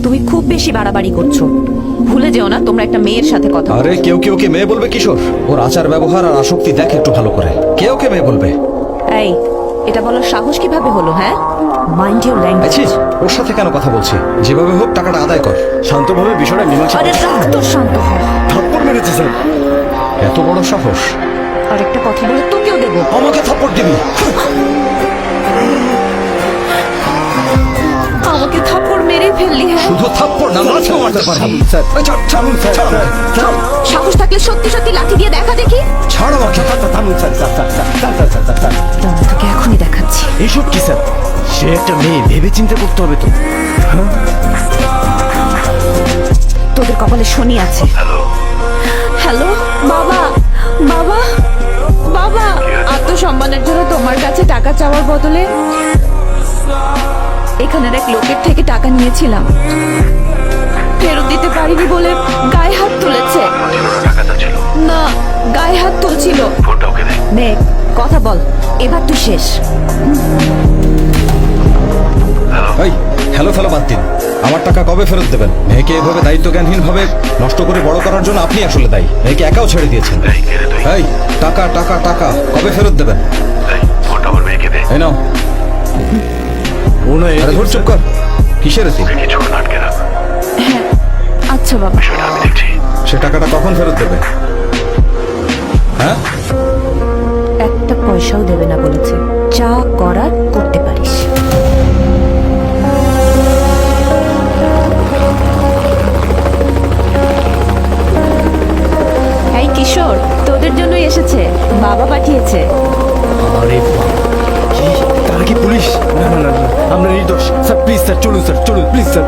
তুমি খুব বেশি বাড়াবাড়ি করছো। ভুলে যেও না তোমরা একটা মেয়ের সাথে কথা বলছো। আরে কেউ কি ওকে মেয়ে বলবে কিশোর? ওর আচার ব্যবহার আর আসক্তি দেখ একটু ভালো করে। কে ওকে মেয়ে বলবে? এই, এটা বলার সাহস কিভাবে হলো? হ্যাঁ, মাইন্ড ইউর ল্যাঙ্গুয়েজ। আছিস ওর সাথে কেন কথা বলছি? যেভাবে হোক টাকাটা আদায় কর। শান্তভাবে বিষয়টা মীমাংসা আরে রাখ তো, শান্ত হ। থাপ্পড় মেরেছে স্যার। এত বড় সাহস! আর একটা কথা বলে তোকেও দেবো। আমাকে থাপ্পড় দিবি? আমাকে থাপ্পড় মেরে ফেললি? হ্যাঁ, শুধু থাপ্পড় না, লাঠিও মারতে পারবি। সাহস থাকলে সত্যি সত্যি লাঠি দিয়ে দেখা দেখি। ছাড় আমাকে। দাঁড়া, তোকে এখনই দেখাচ্ছি। এইসব কি স্যার? সে একটা মেয়ে, ভেবে চিন্তা করতে হবে তো। তোদের কপালে শনি আছে। হ্যালো বাবা, বাবা, বাবা, আত্মসম্মানের জন্য তোমার কাছে টাকা চাওয়ার বদলে এখানের এক লোকের থেকে টাকা নিয়েছিলাম। ফেরত দিতে পারিনি বলে গায়ে হাত তুলেছে। না, গায়ে হাত তুলছিল। নে, কথা বল, এবার তুই শেষ। এই হ্যালো ফেলো বাদ দিন। আমার টাকা কবে ফেরত দেবেন? মেয়েকে এভাবে দায়িত্বজ্ঞানহীন ভাবে নষ্ট করে বড় করার জন্য আপনি আসলে দায়ী। মেয়েকে একাও ছেড়ে দিয়েছেন। এই টাকা টাকা টাকা কবে ফেরত দেবেন? এই নাও। আরে ধর, চুপ কর। কিসের এসি? হ্যাঁ, আচ্ছা বাবা। সে টাকাটা কখন ফেরত দেবে? হ্যাঁ, একটা পয়সাও দেবে না বলেছে। যা করার করতে পারিস। এই কিশোর, তোদের জন্যই এসেছে, বাবা পাঠিয়েছে। আরে কি? তারা কি পুলিশ? না না না না, আমরা নির্দোষ স্যার। প্লিজ স্যার, চলুন স্যার, চলুন প্লিজ স্যার।